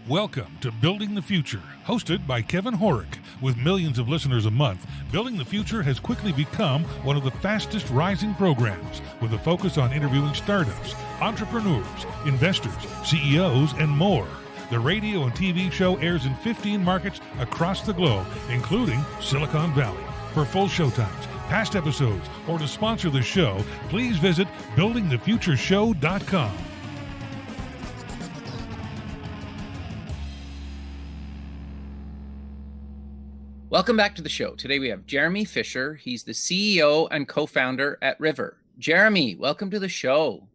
Welcome to Building the Future, hosted by Kevin Horick. With millions of listeners a month, Building the Future has quickly become one of the fastest rising programs, with a focus on interviewing startups, entrepreneurs, investors, CEOs, and more. The radio and TV show airs in 15 markets across the globe, including Silicon Valley. For full showtimes, past episodes, or to sponsor the show, please visit buildingthefutureshow.com. Welcome back to the show. Today we have Jeremy Fisher. He's the CEO and co-founder at River. Jeremy, welcome to the show.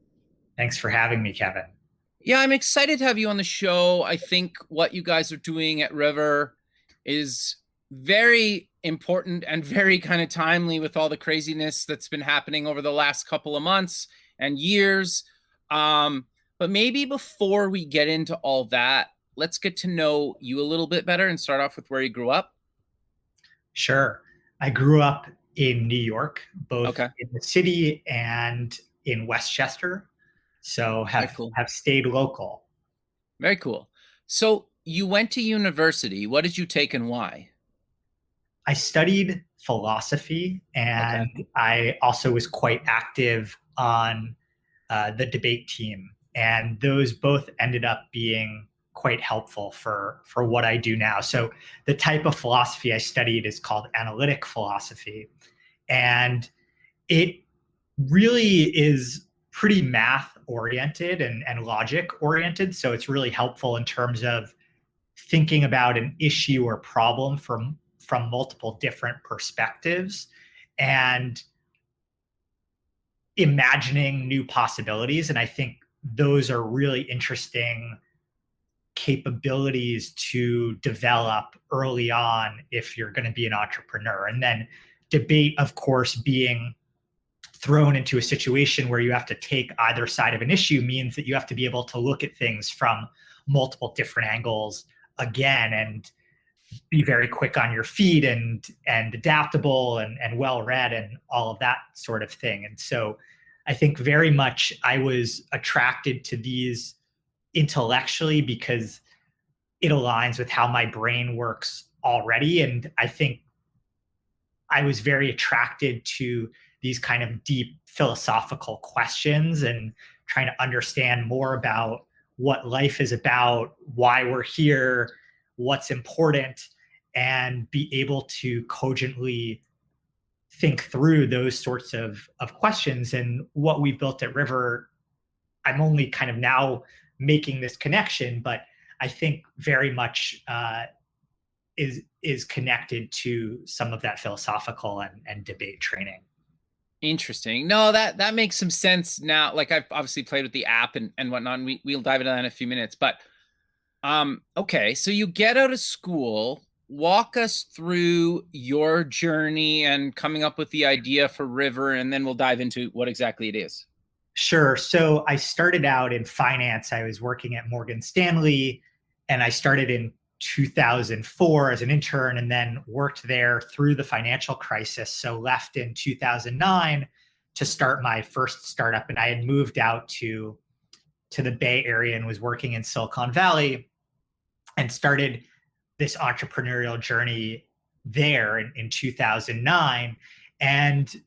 Thanks for having me, Kevin. Yeah, I'm excited to have you on the show. I think what you guys are doing at River is very important and very kind of timely with all the craziness that's been happening over the last couple of months and years. But maybe before we get into all that, let's get to know you a little bit better and start off with where you grew up. Sure. I grew up in New York, both in the city and in Westchester. So have stayed local. Very cool. So you went to university. What did you take and why? I studied philosophy, and I also was quite active on the debate team. And those both ended up being quite helpful for what I do now. So the type of philosophy I studied is called analytic philosophy. And it really is pretty math oriented and logic oriented. So it's really helpful in terms of thinking about an issue or problem from multiple different perspectives and imagining new possibilities. And I think those are really interesting capabilities to develop early on if you're going to be an entrepreneur. And then debate, of course, being thrown into a situation where you have to take either side of an issue means that you have to be able to look at things from multiple different angles again and be very quick on your feet and adaptable and well-read and all of that sort of thing. And so I think very much I was attracted to these intellectually because it aligns with how my brain works already. And I think I was very attracted to these kind of deep philosophical questions and trying to understand more about what life is about, why we're here, what's important, and be able to cogently think through those sorts of questions. And what we've built at River, I'm only kind of now making this connection, but I think very much is connected to some of that philosophical and debate training. Interesting. No, that makes some sense now. Like I've obviously played with the app and whatnot, and we'll dive into that in a few minutes. But okay, so you get out of school. Walk us through your journey and coming up with the idea for River, and then we'll dive into what exactly it is. Sure. So I started out in finance. I was working at Morgan Stanley, and I started in 2004 as an intern and then worked there through the financial crisis. So left in 2009 to start my first startup. And I had moved out to the Bay Area and was working in Silicon Valley and started this entrepreneurial journey there in 2009. And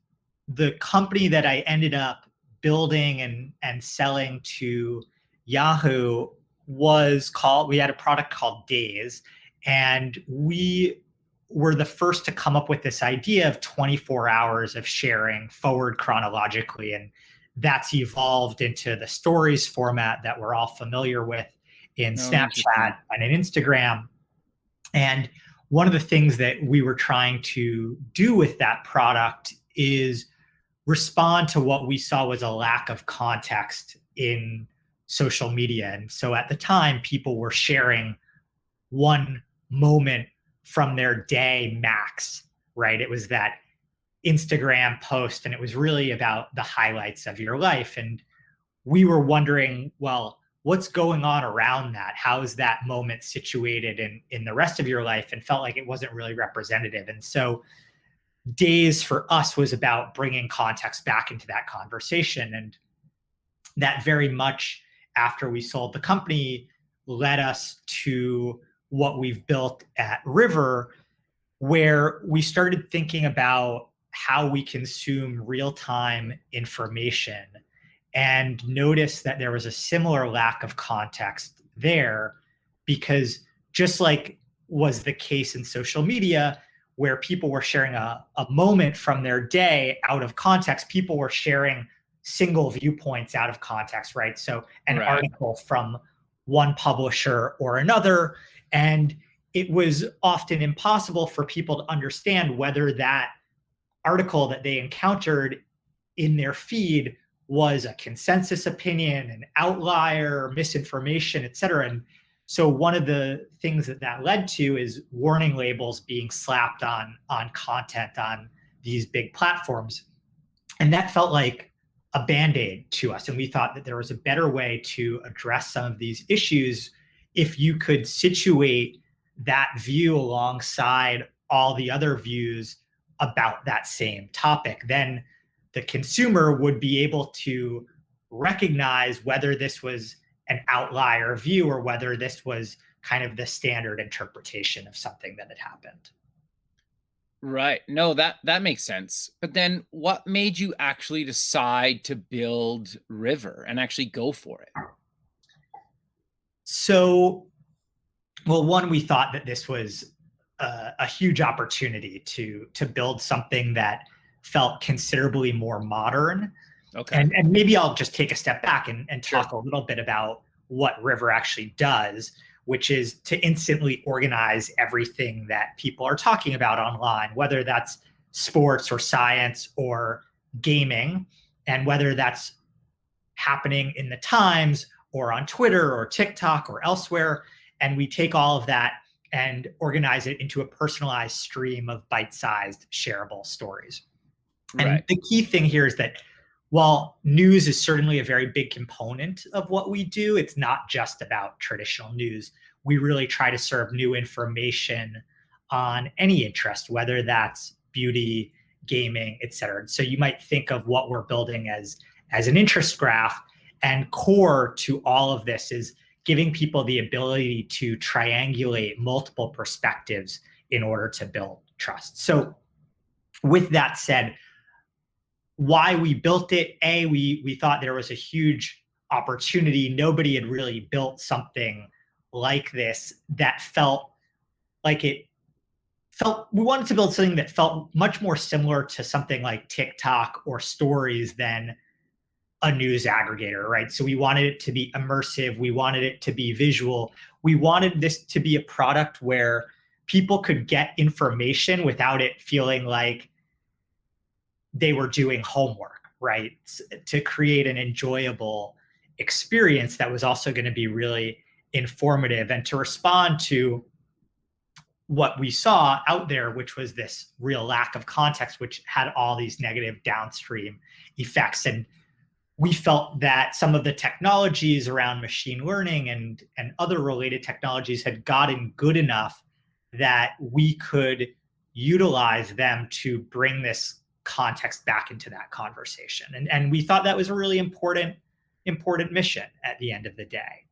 the company that I ended up building and selling to Yahoo we had a product called Days, and we were the first to come up with this idea of 24 hours of sharing forward chronologically. And that's evolved into the stories format that we're all familiar with in Snapchat and in Instagram. And one of the things that we were trying to do with that product is respond to what we saw was a lack of context in social media. And so at the time, people were sharing one moment from their day max, right? It was that Instagram post, and it was really about the highlights of your life. And we were wondering, well, what's going on around that? How is that moment situated in the rest of your life? And felt like it wasn't really representative. And so Days for us was about bringing context back into that conversation. And that very much after we sold the company led us to what we've built at River, where we started thinking about how we consume real-time information and noticed that there was a similar lack of context there, because just like was the case in social media, where people were sharing a moment from their day out of context, people were sharing single viewpoints out of context, right? So an article from one publisher or another, and it was often impossible for people to understand whether that article that they encountered in their feed was a consensus opinion, an outlier, misinformation, et cetera. And so one of the things that led to is warning labels being slapped on content on these big platforms. And that felt like a Band-Aid to us. And we thought that there was a better way to address some of these issues if you could situate that view alongside all the other views about that same topic. Then the consumer would be able to recognize whether this was an outlier view or whether this was kind of the standard interpretation of something that had happened. Right. No, that makes sense. But then what made you actually decide to build River and actually go for it? So, well, one, we thought that this was a huge opportunity to build something that felt considerably more modern. Okay. And maybe I'll just take a step back and talk Sure. a little bit about what River actually does, which is to instantly organize everything that people are talking about online, whether that's sports or science or gaming, and whether that's happening in the Times or on Twitter or TikTok or elsewhere. And we take all of that and organize it into a personalized stream of bite-sized shareable stories. Right. And the key thing here is that while news is certainly a very big component of what we do, it's not just about traditional news. We really try to serve new information on any interest, whether that's beauty, gaming, et cetera. So you might think of what we're building as an interest graph, and core to all of this is giving people the ability to triangulate multiple perspectives in order to build trust. So with that said, why we built it, we thought there was a huge opportunity. Nobody had really built something like this that felt like we wanted to build something that felt much more similar to something like TikTok or Stories than a news aggregator, right? So we wanted it to be immersive. We wanted it to be visual. We wanted this to be a product where people could get information without it feeling like they were doing homework, right? To create an enjoyable experience that was also going to be really informative and to respond to what we saw out there, which was this real lack of context, which had all these negative downstream effects. And we felt that some of the technologies around machine learning and other related technologies had gotten good enough that we could utilize them to bring this context back into that conversation. And we thought that was a really important mission at the end of the day.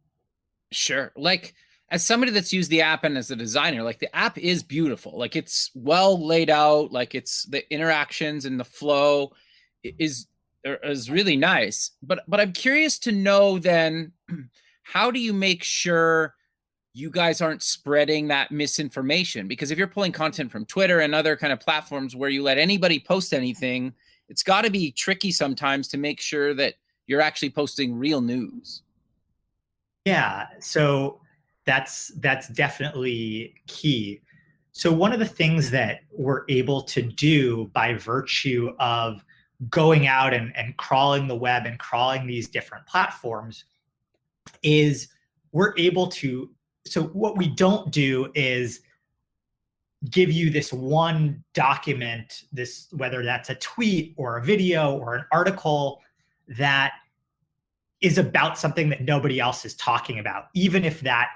Sure. Like, as somebody that's used the app and as a designer, like the app is beautiful. Like it's well laid out, like it's the interactions and the flow is really nice. But I'm curious to know then, how do you make sure you guys aren't spreading that misinformation? Because if you're pulling content from Twitter and other kind of platforms where you let anybody post anything, it's got to be tricky sometimes to make sure that you're actually posting real news. Yeah, so that's definitely key. So one of the things that we're able to do by virtue of going out and crawling the web and crawling these different platforms is we're able to, so what we don't do is give you this one document, this, whether that's a tweet or a video or an article that is about something that nobody else is talking about, even if that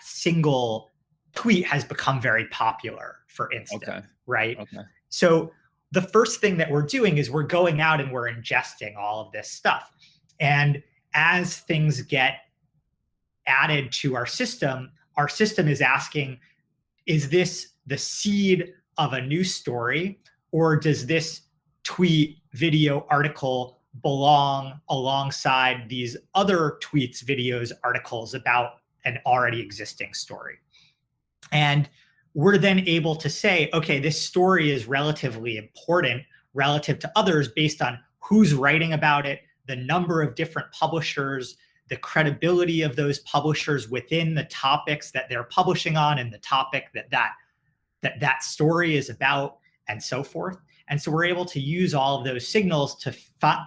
single tweet has become very popular, for instance, right? Okay. So the first thing that we're doing is we're going out and we're ingesting all of this stuff. And as things get added to our system is asking, is this the seed of a new story, or does this tweet, video, article belong alongside these other tweets, videos, articles about an already existing story? And we're then able to say, okay, this story is relatively important relative to others based on who's writing about it, the number of different publishers, the credibility of those publishers within the topics that they're publishing on and the topic that story is about, and so forth. And so we're able to use all of those signals to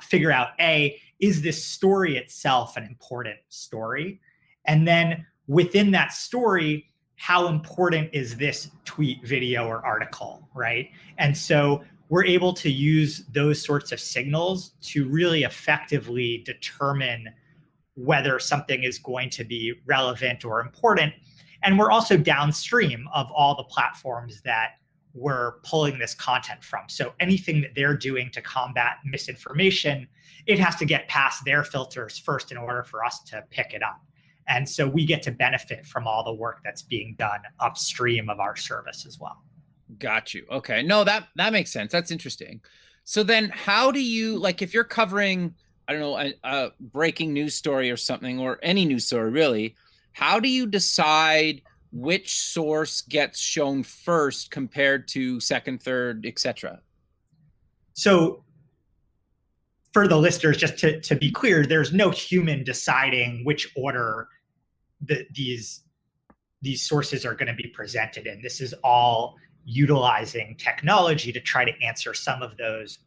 figure out, A, is this story itself an important story? And then within that story, how important is this tweet, video, or article, right? And so we're able to use those sorts of signals to really effectively determine whether something is going to be relevant or important. And we're also downstream of all the platforms that we're pulling this content from. So anything that they're doing to combat misinformation, it has to get past their filters first in order for us to pick it up. And so we get to benefit from all the work that's being done upstream of our service as well. Got you. Okay. No, that makes sense. That's interesting. So then how do you, like, if you're covering, I don't know, a breaking news story or something, or any news story really, how do you decide which source gets shown first compared to second, third, etc.? So for the listeners, just to be clear, there's no human deciding which order these sources are going to be presented in. This is all utilizing technology to try to answer some of those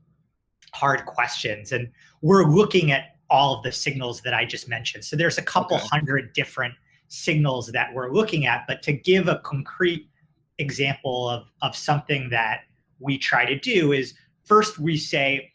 hard questions. And we're looking at all of the signals that I just mentioned. So there's a couple hundred different signals that we're looking at, but to give a concrete example of something that we try to do is, first we say,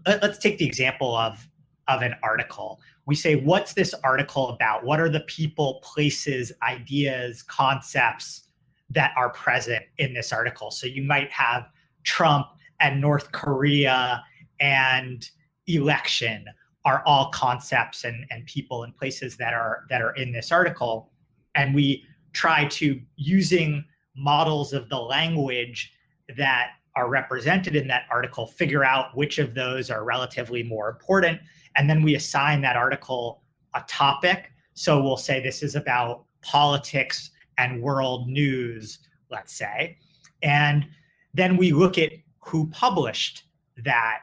let's take the example of an article. We say, what's this article about? What are the people, places, ideas, concepts that are present in this article? So you might have Trump and North Korea and election are all concepts and people and places that are in this article. And we try to, using models of the language that are represented in that article, figure out which of those are relatively more important. And then we assign that article a topic. So we'll say this is about politics and world news, let's say. And then we look at who published that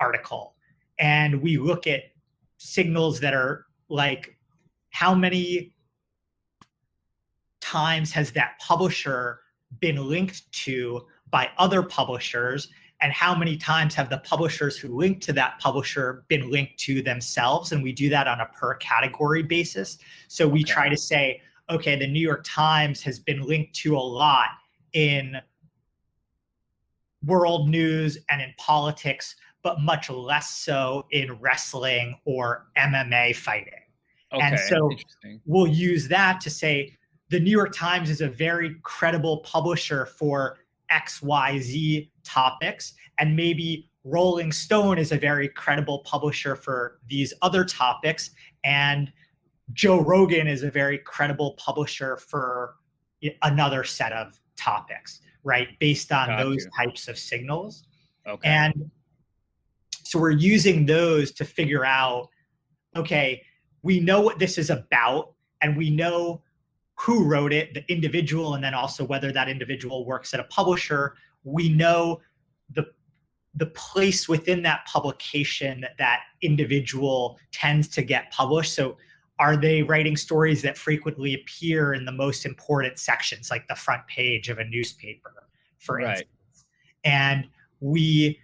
article. And we look at signals that are like, how many times has that publisher been linked to by other publishers, and how many times have the publishers who linked to that publisher been linked to themselves? And we do that on a per category basis. So we try to say, okay, the New York Times has been linked to a lot in world news and in politics, but much less so in wrestling or MMA fighting. And so we'll use that to say the New York Times is a very credible publisher for XYZ topics, and maybe Rolling Stone is a very credible publisher for these other topics, and Joe Rogan is a very credible publisher for another set of topics, right? Based on those types of signals. Okay. And so we're using those to figure out, okay, we know what this is about, and we know who wrote it, the individual, and then also whether that individual works at a publisher. We know the place within that publication that that individual tends to get published. So are they writing stories that frequently appear in the most important sections, like the front page of a newspaper, for instance? And we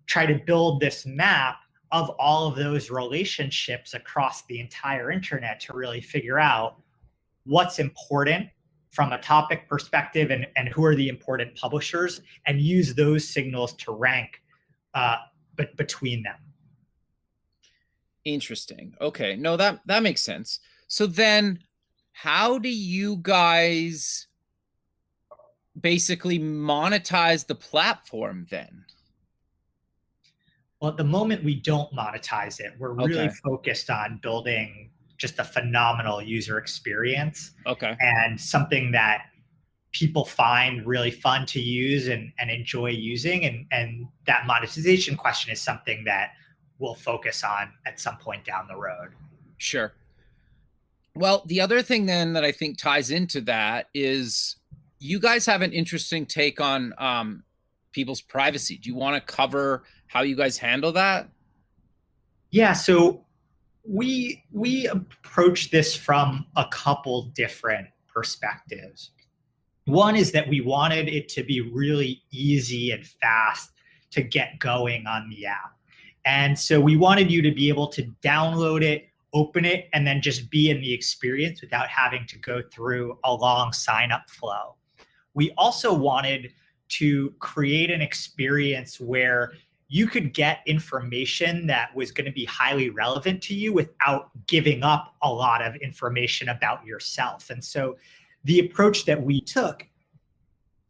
try to build this map of all of those relationships across the entire internet to really figure out what's important from a topic perspective and who are the important publishers, and use those signals to rank between them. Interesting. Okay. No, that makes sense. So then how do you guys basically monetize the platform then? Well, at the moment we don't monetize it. We're really focused on building just a phenomenal user experience. Okay. And something that people find really fun to use and enjoy using. And that monetization question is something that we'll focus on at some point down the road. Sure. Well, the other thing then that I think ties into that is you guys have an interesting take on people's privacy. Do you want to cover how you guys handle that? Yeah, so we approach this from a couple different perspectives. One is that we wanted it to be really easy and fast to get going on the app. And so we wanted you to be able to download it, open it, and then just be in the experience without having to go through a long sign-up flow. We also wanted to create an experience where you could get information that was going to be highly relevant to you without giving up a lot of information about yourself. And so the approach that we took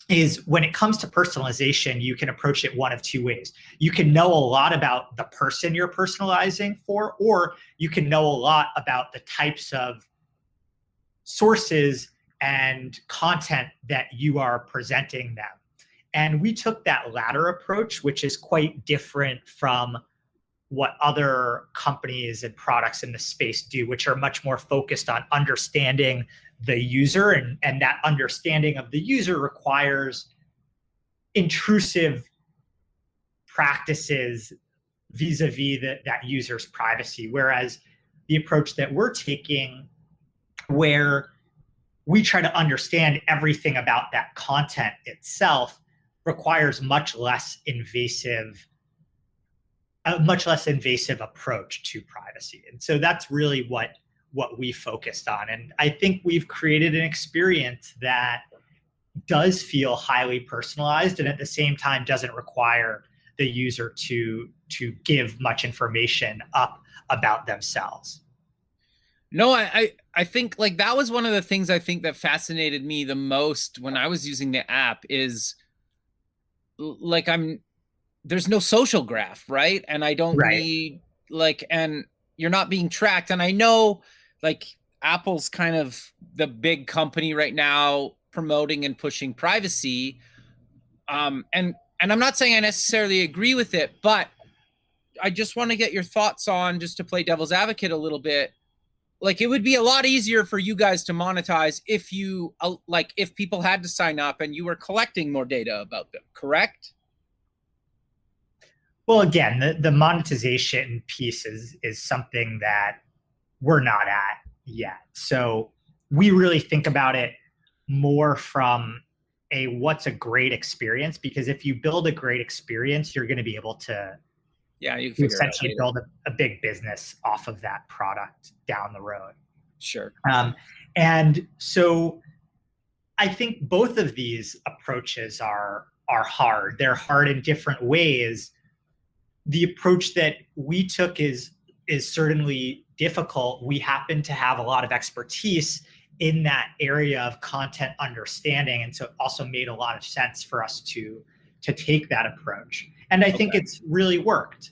is when it comes to personalization, you can approach it one of two ways. You can know a lot about the person you're personalizing for, or you can know a lot about the types of sources and content that you are presenting them. And we took that latter approach, which is quite different from what other companies and products in the space do, which are much more focused on understanding the user. And that understanding of the user requires intrusive practices vis-a-vis that user's privacy. Whereas the approach that we're taking, where we try to understand everything about that content itself, requires a much less invasive approach to privacy. And so that's really what we focused on. And I think we've created an experience that does feel highly personalized and at the same time doesn't require the user to give much information up about themselves. No, I think like that was one of the things I think that fascinated me the most when I was using the app is like there's no social graph, right? And I don't need and you're not being tracked. And I know like Apple's kind of the big company right now promoting and pushing privacy. And I'm not saying I necessarily agree with it, but I just want to get your thoughts on, just to play devil's advocate a little bit. Like it would be a lot easier for you guys to monetize if you if people had to sign up and you were collecting more data about them, correct? Well, again, the monetization piece is something that we're not at yet. So we really think about it more from what's a great experience, because if you build a great experience, you're going to be able to you can essentially build a big business off of that product down the road. Sure. And so I think both of these approaches are hard. They're hard in different ways. The approach that we took is certainly difficult. We happen to have a lot of expertise in that area of content understanding, and so it also made a lot of sense for us to take that approach. And I think it's really worked.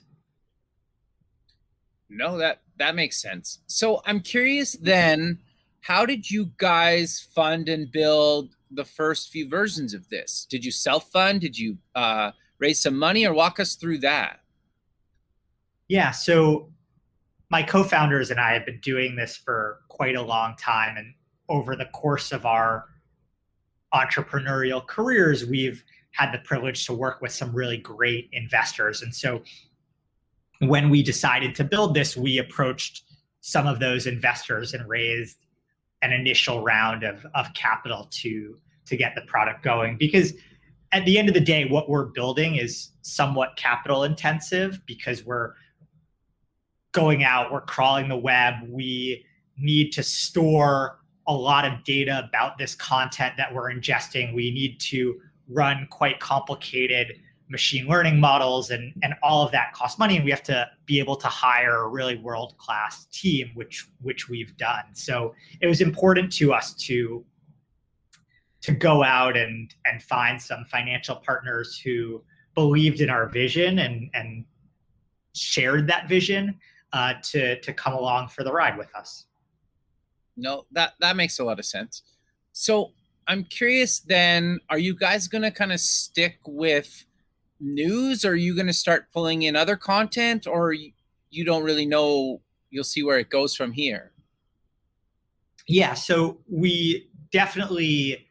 No, that makes sense. So I'm curious then, how did you guys fund and build the first few versions of this? Did you self-fund? Did you raise some money, or walk us through that? Yeah, so my co-founders and I have been doing this for quite a long time. And over the course of our entrepreneurial careers, we've had the privilege to work with some really great investors. And so when we decided to build this, we approached some of those investors and raised an initial round of capital to get the product going. Because at the end of the day, what we're building is somewhat capital intensive, because we're going out, we're crawling the web, we need to store a lot of data about this content that we're ingesting. We need to run quite complicated machine learning models, and all of that costs money. And we have to be able to hire a really world-class team, which we've done. So it was important to us to go out and find some financial partners who believed in our vision and shared that vision to come along for the ride with us. No, that makes a lot of sense. So I'm curious then, are you guys going to kind of stick with news, or are you going to start pulling in other content, or you don't really know, you'll see where it goes from here? Yeah, so we definitely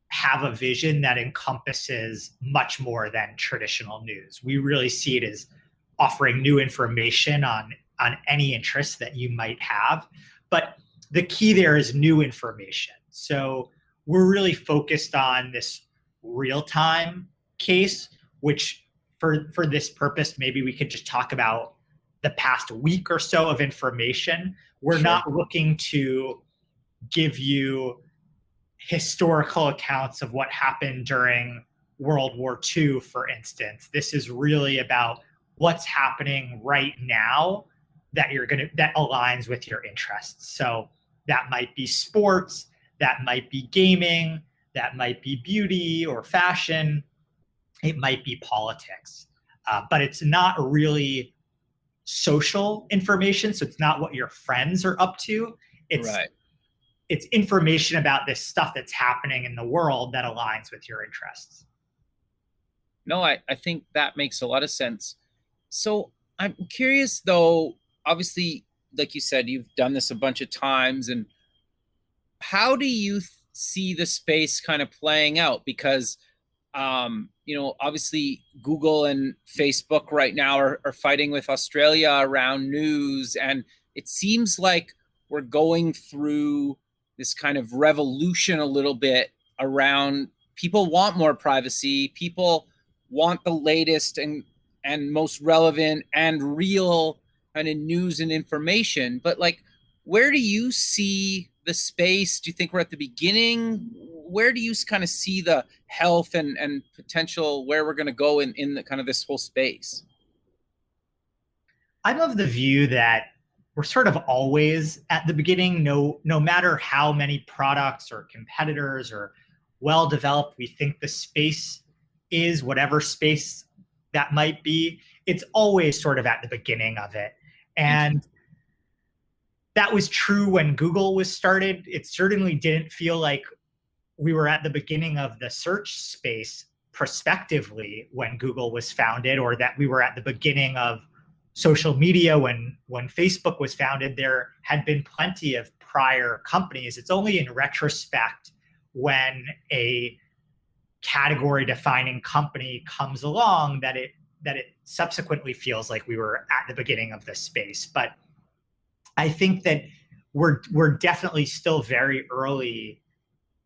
have a vision that encompasses much more than traditional news. We really see it as offering new information on any interest that you might have. But the key there is new information. So we're really focused on this real-time case, which for this purpose, maybe we could just talk about the past week or so of information. We're Sure. not looking to give you historical accounts of what happened during World War II, for instance. This is really about what's happening right now that that aligns with your interests. So that might be sports, that might be gaming, that might be beauty or fashion, it might be politics. But it's not really social information, so it's not what your friends are up to. It's Right. it's information about this stuff that's happening in the world that aligns with your interests. No, I think that makes a lot of sense. So I'm curious though, obviously, like you said, you've done this a bunch of times, and how do you see the space kind of playing out? Because obviously Google and Facebook right now are fighting with Australia around news, and it seems like we're going through this kind of revolution a little bit around, people want more privacy, people want the latest and most relevant and real kind of news and information. But like, where do you see the space? Do you think we're at the beginning? Where do you kind of see the health and potential, where we're going to go in the kind of this whole space? I'm of the view that we're sort of always at the beginning, no matter how many products or competitors or well developed we think the space is, whatever space that might be, it's always sort of at the beginning of it. And that was true when Google was started. It certainly didn't feel like we were at the beginning of the search space prospectively when Google was founded, or that we were at the beginning of social media when Facebook was founded. There had been plenty of prior companies. It's only in retrospect, when a category defining company comes along, that it subsequently feels like we were at the beginning of this space. But I think that we're definitely still very early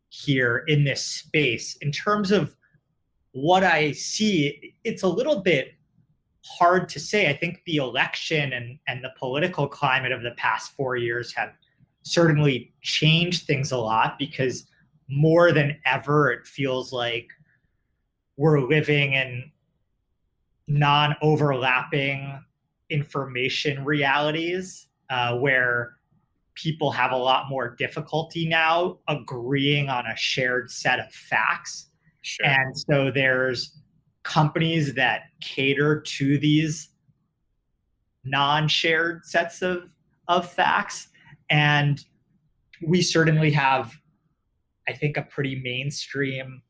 here in this space. In terms of what I see, it's a little bit hard to say. I think the election and the political climate of the past 4 years have certainly changed things a lot, because more than ever, it feels like we're living in non-overlapping information realities, where people have a lot more difficulty now agreeing on a shared set of facts. Sure. And so there's companies that cater to these non-shared sets of facts. And we certainly have, I think, a pretty mainstream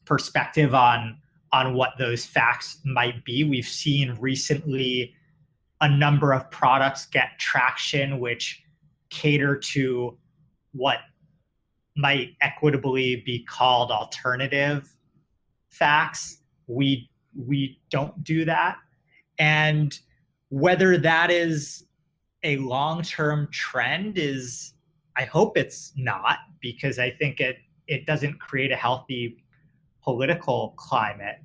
perspective on what those facts might be. We've seen recently a number of products get traction which cater to what might equitably be called alternative facts. We don't do that. And whether that is a long-term trend is, I hope it's not, because I think it doesn't create a healthy political climate,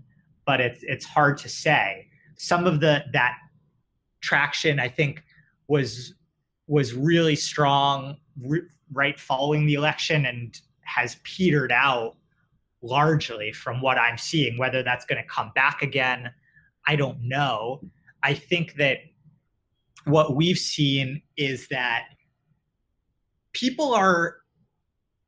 but it's hard to say. Some of that traction, I think, was really strong right following the election, and has petered out largely from what I'm seeing. Whether that's going to come back again, I don't know. I think that what we've seen is that people are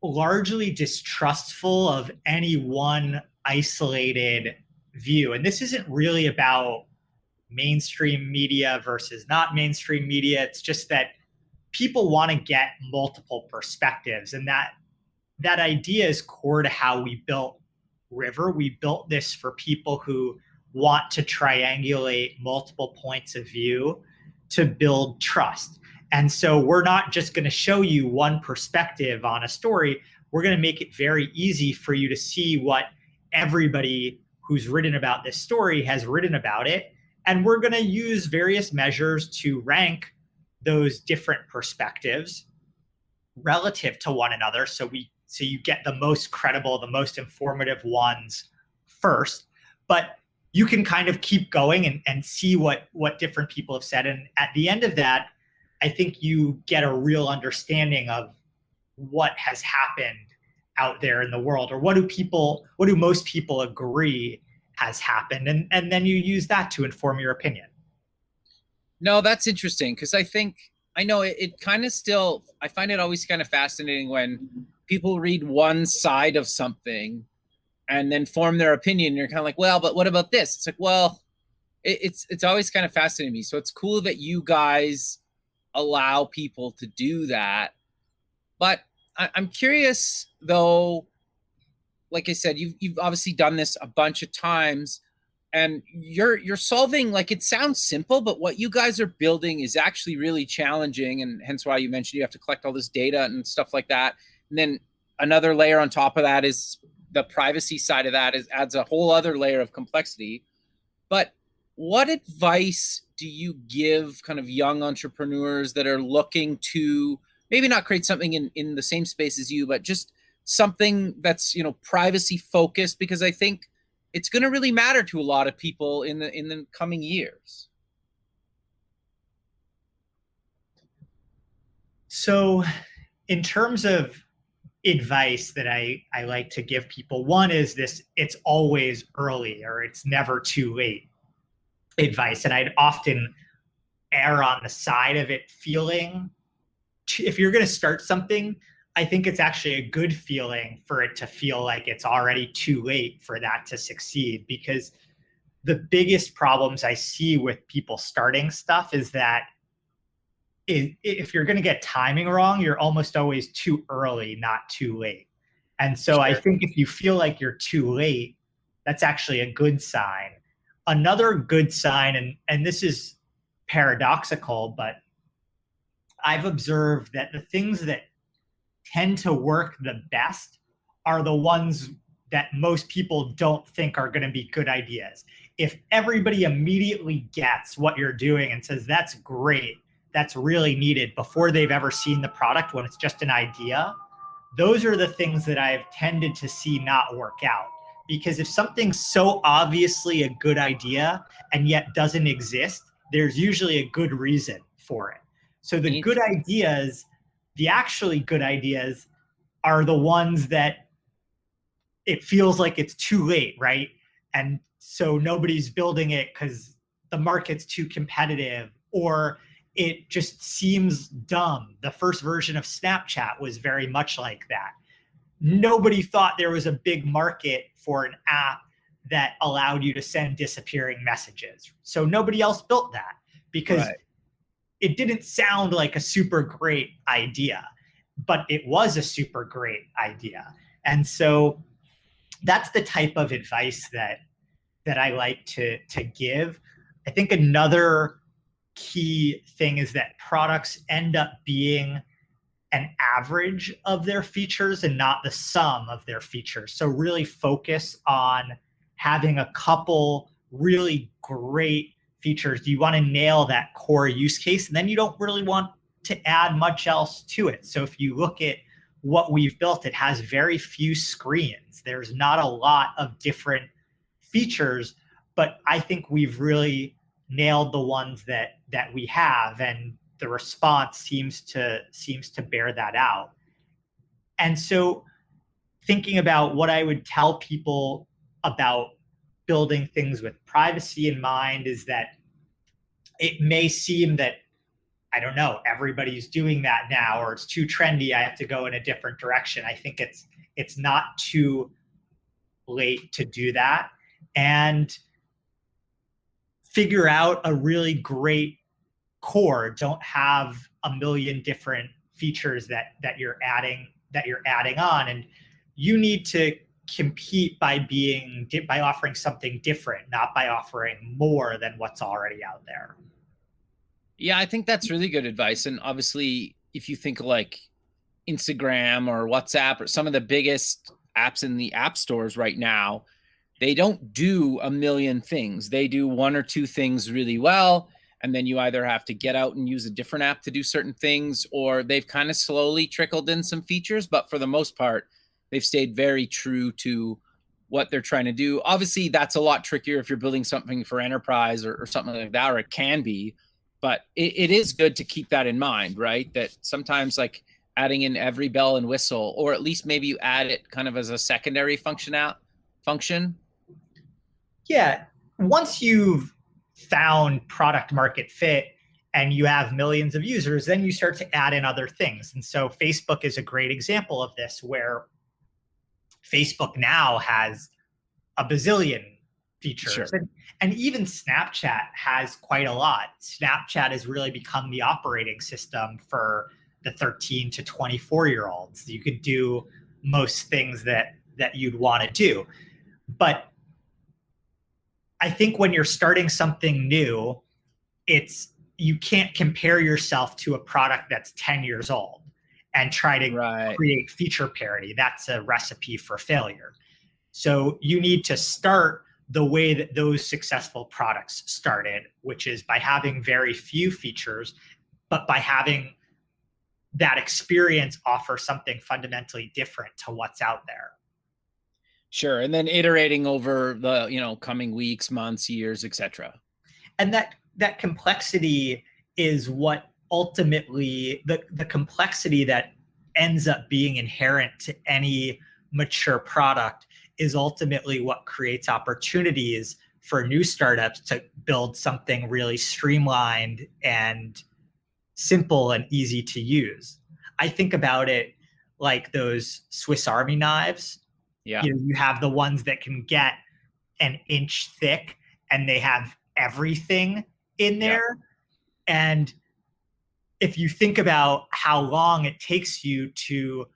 largely distrustful of any one isolated view. And this isn't really about mainstream media versus not mainstream media. It's just that people want to get multiple perspectives, and that idea is core to how we built River. We built this for people who want to triangulate multiple points of view to build trust. And so we're not just going to show you one perspective on a story. We're going to make it very easy for you to see what everybody who's written about this story has written about it. And we're going to use various measures to rank those different perspectives relative to one another. So you get the most credible, the most informative ones first. But you can kind of keep going and see what different people have said. And at the end of that, I think you get a real understanding of what has happened out there in the world, or what do most people agree has happened, and then you use that to inform your opinion. No, that's interesting, because I know it kind of still, I find it always kind of fascinating when people read one side of something and then form their opinion. You're kind of like, well, but what about this? It's like, well, it's always kind of fascinating me. So it's cool that you guys allow people to do that. But I'm curious, though, like I said, you've obviously done this a bunch of times, and you're solving, like, it sounds simple, but what you guys are building is actually really challenging, and hence why you mentioned you have to collect all this data and stuff like that. And then another layer on top of that is the privacy side of that adds a whole other layer of complexity. But what advice do you give kind of young entrepreneurs that are looking to maybe not create something in the same space as you, but just something that's, privacy focused? Because I think it's going to really matter to a lot of people in the coming years. So in terms of advice that I like to give people, one is this: it's always early, or it's never too late advice. And I'd often err on the side of it feeling, if you're going to start something, I think it's actually a good feeling for it to feel like it's already too late for that to succeed. Because the biggest problems I see with people starting stuff is that if you're going to get timing wrong, you're almost always too early, not too late. And so Sure. I think if you feel like you're too late, that's actually a good sign. Another good sign, and this is paradoxical, but I've observed that the things that tend to work the best are the ones that most people don't think are going to be good ideas. If everybody immediately gets what you're doing and says, that's great, that's really needed, before they've ever seen the product, when it's just an idea, those are the things that I've tended to see not work out. Because if something's so obviously a good idea and yet doesn't exist, there's usually a good reason for it. So the good ideas, the actually good ideas, are the ones that it feels like it's too late, right? And so nobody's building it because the market's too competitive, or it just seems dumb. The first version of Snapchat was very much like that. Nobody thought there was a big market for an app that allowed you to send disappearing messages. So nobody else built that because it didn't sound like a super great idea, but it was a super great idea. And so that's the type of advice that I like to give. I think another key thing is that products end up being an average of their features and not the sum of their features. So really focus on having a couple really great features. You want to nail that core use case, and then you don't really want to add much else to it. So if you look at what we've built, it has very few screens. There's not a lot of different features, but I think we've really nailed the ones that we have, and the response seems to bear that out. And so thinking about what I would tell people about building things with privacy in mind is that it may seem that, I don't know, everybody's doing that now, or it's too trendy, I have to go in a different direction. I think it's not too late to do that, and figure out a really great core, don't have a million different features that you're adding on, and you need to compete by offering something different, not by offering more than what's already out there. Yeah, I think that's really good advice. And obviously, if you think like Instagram or WhatsApp or some of the biggest apps in the app stores right now, they don't do a million things. They do one or two things really well. And then you either have to get out and use a different app to do certain things, or they've kind of slowly trickled in some features. But for the most part, they've stayed very true to what they're trying to do. Obviously, that's a lot trickier if you're building something for enterprise or something like that, or it can be. But it is good to keep that in mind, right? That sometimes like adding in every bell and whistle, or at least maybe you add it kind of as a secondary function. Yeah. Once you've found product market fit and you have millions of users, then you start to add in other things. And so Facebook is a great example of this, where Facebook now has a bazillion features. Sure. And even Snapchat has quite a lot. Snapchat has really become the operating system for the 13 to 24-year-olds. You could do most things that you'd want to do. But I think when you're starting something new, you can't compare yourself to a product that's 10 years old and try to create feature parity. That's a recipe for failure. So you need to start the way that those successful products started, which is by having very few features, but by having that experience offer something fundamentally different to what's out there. Sure. And then iterating over the, coming weeks, months, years, etc. And that complexity is what ultimately the complexity that ends up being inherent to any mature product is ultimately what creates opportunities for new startups to build something really streamlined and simple and easy to use. I think about it like those Swiss Army knives. Yeah. You have the ones that can get an inch thick and they have everything in there. Yeah. And if you think about how long it takes you to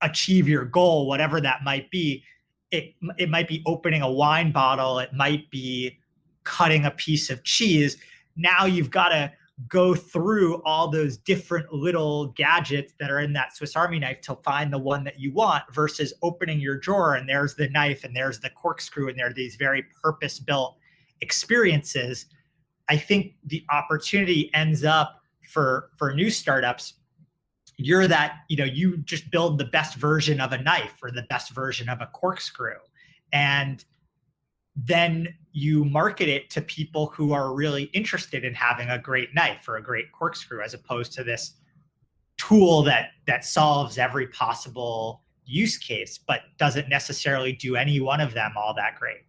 achieve your goal, whatever that might be, it might be opening a wine bottle, it might be cutting a piece of cheese. Now you've got to go through all those different little gadgets that are in that Swiss Army knife to find the one that you want, versus opening your drawer and there's the knife and there's the corkscrew and there are these very purpose-built experiences. I think the opportunity ends up for new startups. You're that, you just build the best version of a knife or the best version of a corkscrew. And then you market it to people who are really interested in having a great knife or a great corkscrew, as opposed to this tool that solves every possible use case, but doesn't necessarily do any one of them all that great.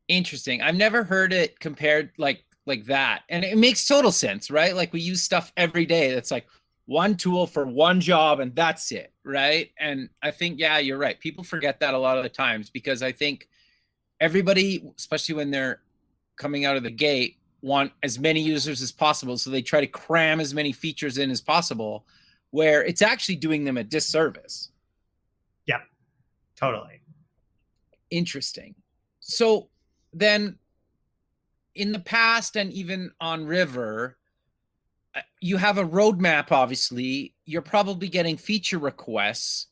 Interesting. I've never heard it compared like that. And it makes total sense, right? Like we use stuff every day that's like one tool for one job and that's it, right? And I think, yeah, you're right. People forget that a lot of the times, because I think everybody, especially when they're coming out of the gate, want as many users as possible. So they try to cram as many features in as possible, where it's actually doing them a disservice. Yeah, totally. Interesting. So then in the past and even on River, you have a roadmap, obviously. You're probably getting feature requests.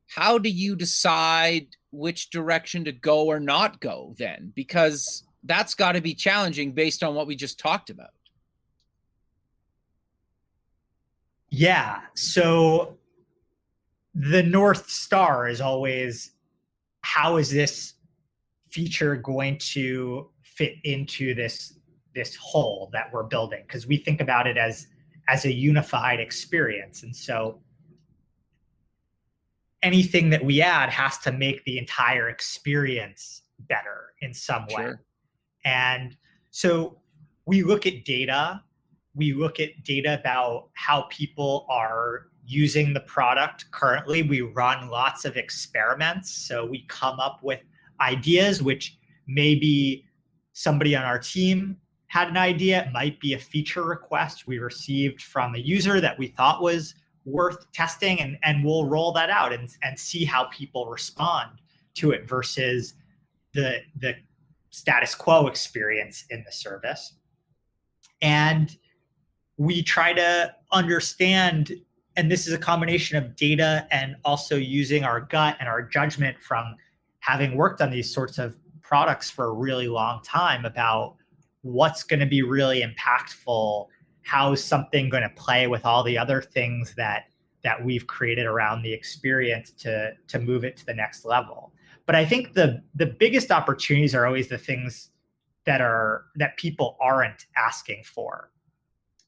How do you decide which direction to go or not go then? Because that's got to be challenging based on what we just talked about. Yeah. So the North Star is always, how is this feature going to fit into this whole that we're building? Because we think about it as a unified experience. And so anything that we add has to make the entire experience better in some way. Sure. And so we look at data. We look at data about how people are using the product currently. We run lots of experiments. So we come up with ideas which maybe somebody on our team had an idea. It might be a feature request we received from a user that we thought was worth testing, and we'll roll that out and see how people respond to it versus the status quo experience in the service. And we try to understand, and this is a combination of data and also using our gut and our judgment from having worked on these sorts of products for a really long time, about what's going to be really impactful, how's something going to play with all the other things that we've created around the experience to move it to the next level. But I think the biggest opportunities are always the things that people aren't asking for.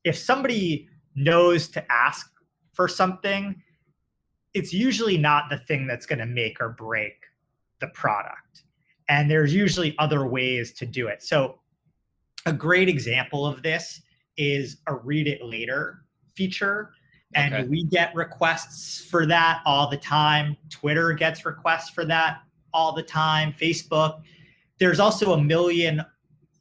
If somebody knows to ask for something, it's usually not the thing that's going to make or break the product. And there's usually other ways to do it. So a great example of this is a read it later feature. And Okay. we get requests for that all the time. Twitter gets requests for that all the time. Facebook. There's also a million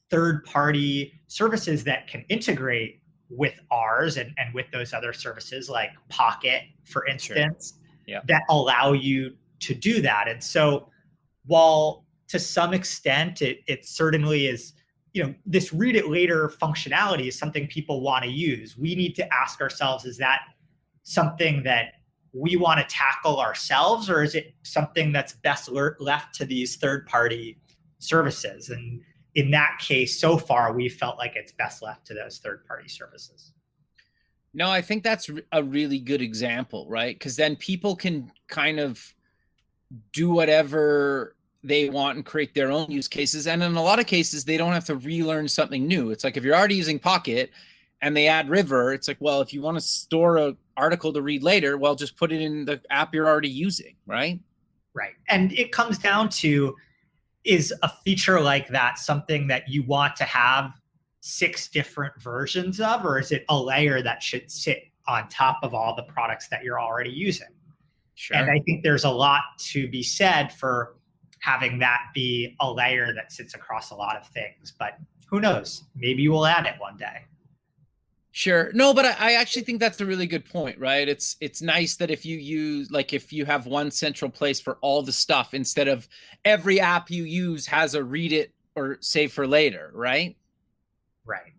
third-party services that can integrate with ours and with those other services, like Pocket, for instance, Sure. that allow you to do that. And so while to some extent it certainly is, this read it later functionality is something people want to use, we need to ask ourselves, is that something that we want to tackle ourselves, or is it something that's best left to these third-party services? And in that case, so far, we felt like it's best left to those third-party services. No, I think that's a really good example, right? Because then people can kind of do whatever they want and create their own use cases. And in a lot of cases, they don't have to relearn something new. It's like if you're already using Pocket and they add River, it's like, well, if you want to store an article to read later, well, just put it in the app you're already using, right? Right. And it comes down to, is a feature like that something that you want to have 6 different versions of, or is it a layer that should sit on top of all the products that you're already using? Sure. And I think there's a lot to be said for having that be a layer that sits across a lot of things. But who knows? Maybe we'll add it one day. Sure. No, but I actually think that's a really good point, right? It's nice that if you have one central place for all the stuff, instead of every app you use has a read it or save for later, right? Right.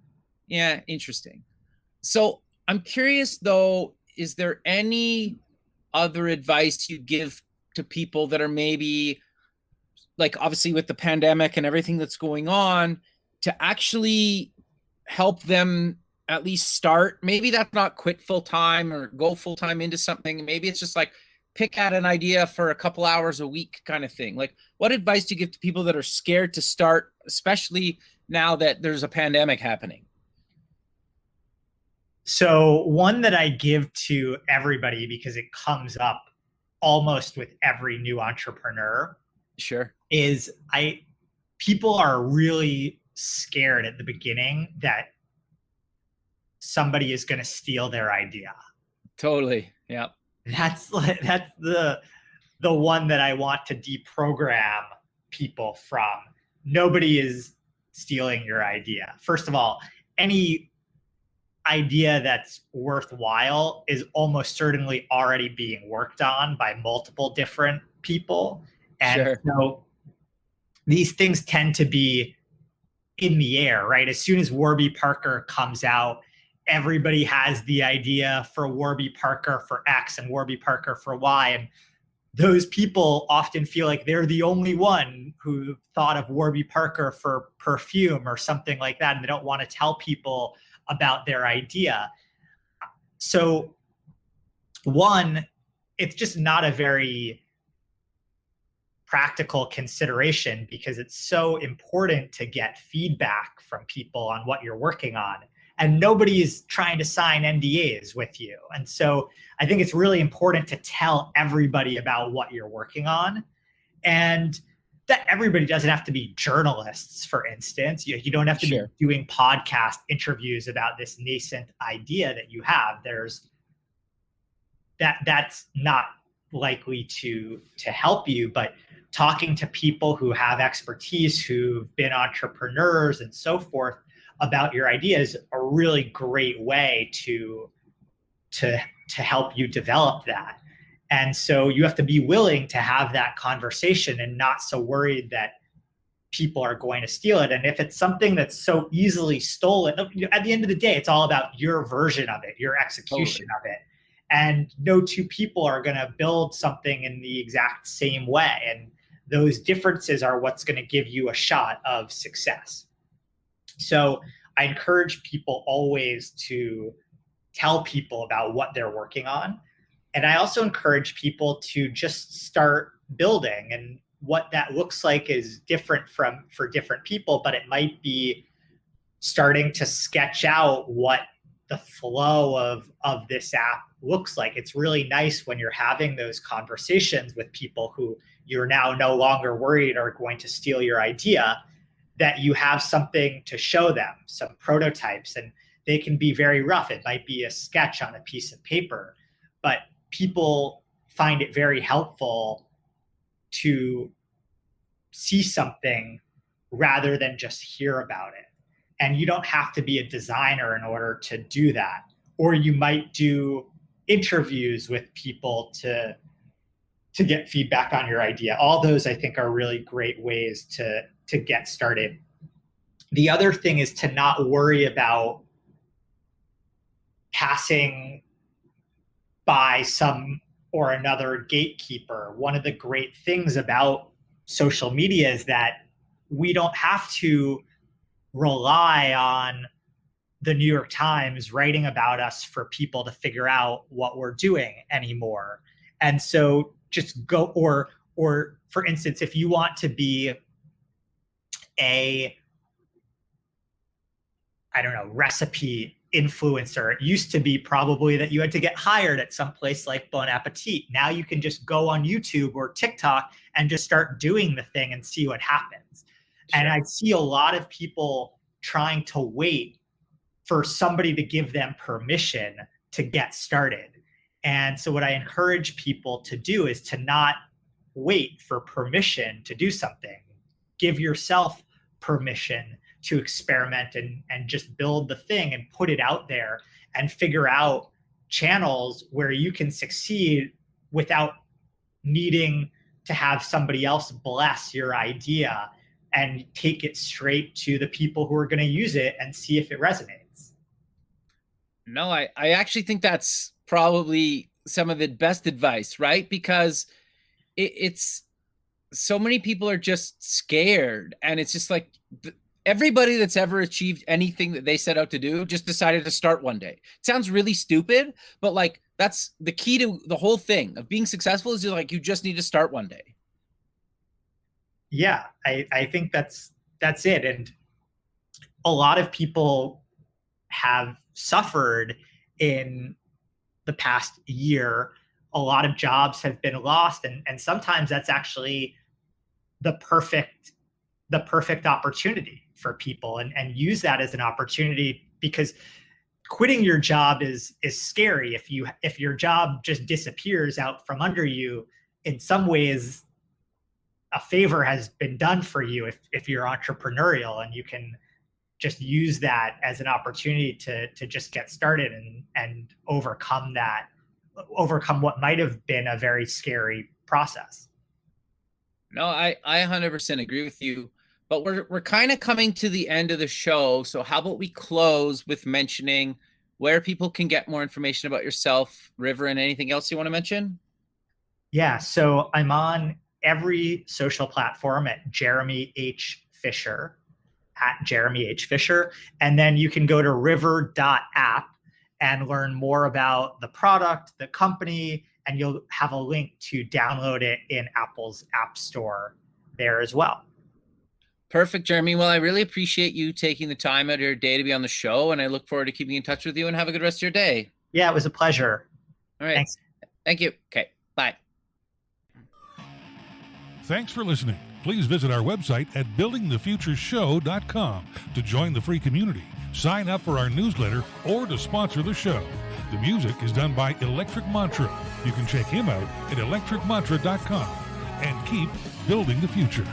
Yeah, interesting. So I'm curious though, is there any other advice you give to people that are maybe, like, obviously with the pandemic and everything that's going on, to actually help them at least start? Maybe that's not quit full-time or go full-time into something. Maybe it's just like pick at an idea for a couple hours a week kind of thing. Like, what advice do you give to people that are scared to start, especially now that there's a pandemic happening? So one that I give to everybody, because it comes up almost with every new entrepreneur, Sure. is people are really scared at the beginning that somebody is going to steal their idea. Totally. Yeah. That's the one that I want to deprogram people from. Nobody is stealing your idea. First of all, any idea that's worthwhile is almost certainly already being worked on by multiple different people. And Sure. so these things tend to be in the air, right? As soon as Warby Parker comes out, everybody has the idea for Warby Parker for X and Warby Parker for Y. And those people often feel like they're the only one who thought of Warby Parker for perfume or something like that. And they don't want to tell people about their idea. So one, it's just not a very practical consideration, because it's so important to get feedback from people on what you're working on. And nobody is trying to sign NDAs with you. And so I think it's really important to tell everybody about what you're working on. And that everybody doesn't have to be journalists, for instance. You don't have to Sure. be doing podcast interviews about this nascent idea that you have. That's not likely to help you, but talking to people who have expertise, who've been entrepreneurs and so forth, about your idea is a really great way to help you develop that. And so you have to be willing to have that conversation and not so worried that people are going to steal it. And if it's something that's so easily stolen, at the end of the day, it's all about your version of it, your execution of it. And no two people are going to build something in the exact same way. And those differences are what's going to give you a shot of success. So I encourage people always to tell people about what they're working on. And I also encourage people to just start building. And what that looks like is different for different people, but it might be starting to sketch out what the flow of this app looks like. It's really nice when you're having those conversations with people who you're now no longer worried are going to steal your idea, that you have something to show them, some prototypes, and they can be very rough. It might be a sketch on a piece of paper, but people find it very helpful to see something rather than just hear about it. And you don't have to be a designer in order to do that. Or you might do interviews with people to get feedback on your idea. All those, I think, are really great ways to get started. The other thing is to not worry about passing by some or another gatekeeper. One of the great things about social media is that we don't have to rely on the New York Times writing about us for people to figure out what we're doing anymore. And so just go, or for instance, if you want to be a, recipe influencer, it used to be probably that you had to get hired at some place like Bon Appetit. Now you can just go on YouTube or TikTok and just start doing the thing and see what happens. Sure. And I see a lot of people trying to wait for somebody to give them permission to get started. And so what I encourage people to do is to not wait for permission to do something. Give yourself permission to experiment and just build the thing and put it out there and figure out channels where you can succeed without needing to have somebody else bless your idea, and take it straight to the people who are going to use it and see if it resonates. No, I actually think that's probably some of the best advice, right? Because it's so many people are just scared, and it's just like everybody that's ever achieved anything that they set out to do just decided to start one day. It sounds really stupid, but like that's the key to the whole thing of being successful is you just need to start one day. Yeah, I think that's it. And a lot of people have suffered in the past year. A lot of jobs have been lost, and sometimes that's actually the perfect opportunity for people, and use that as an opportunity, because quitting your job is scary. If your job just disappears out from under you, in some ways a favor has been done for you if you're entrepreneurial, and you can just use that as an opportunity to just get started and overcome what might have been a very scary process. No, I 100% agree with you, but we're kind of coming to the end of the show. So how about we close with mentioning where people can get more information about yourself, River, and anything else you want to mention? Yeah, so I'm on every social platform at Jeremy H. Fisher, at Jeremy H. Fisher. And then you can go to river.app and learn more about the product, the company, and you'll have a link to download it in Apple's App Store there as well. Perfect, Jeremy. Well, I really appreciate you taking the time out of your day to be on the show, and I look forward to keeping in touch with you, and have a good rest of your day. Yeah, it was a pleasure. All right. Thanks. Thank you. Okay, bye. Thanks for listening. Please visit our website at buildingthefutureshow.com to join the free community, sign up for our newsletter, or to sponsor the show. The music is done by Electric Mantra. You can check him out at electricmantra.com, and keep building the future.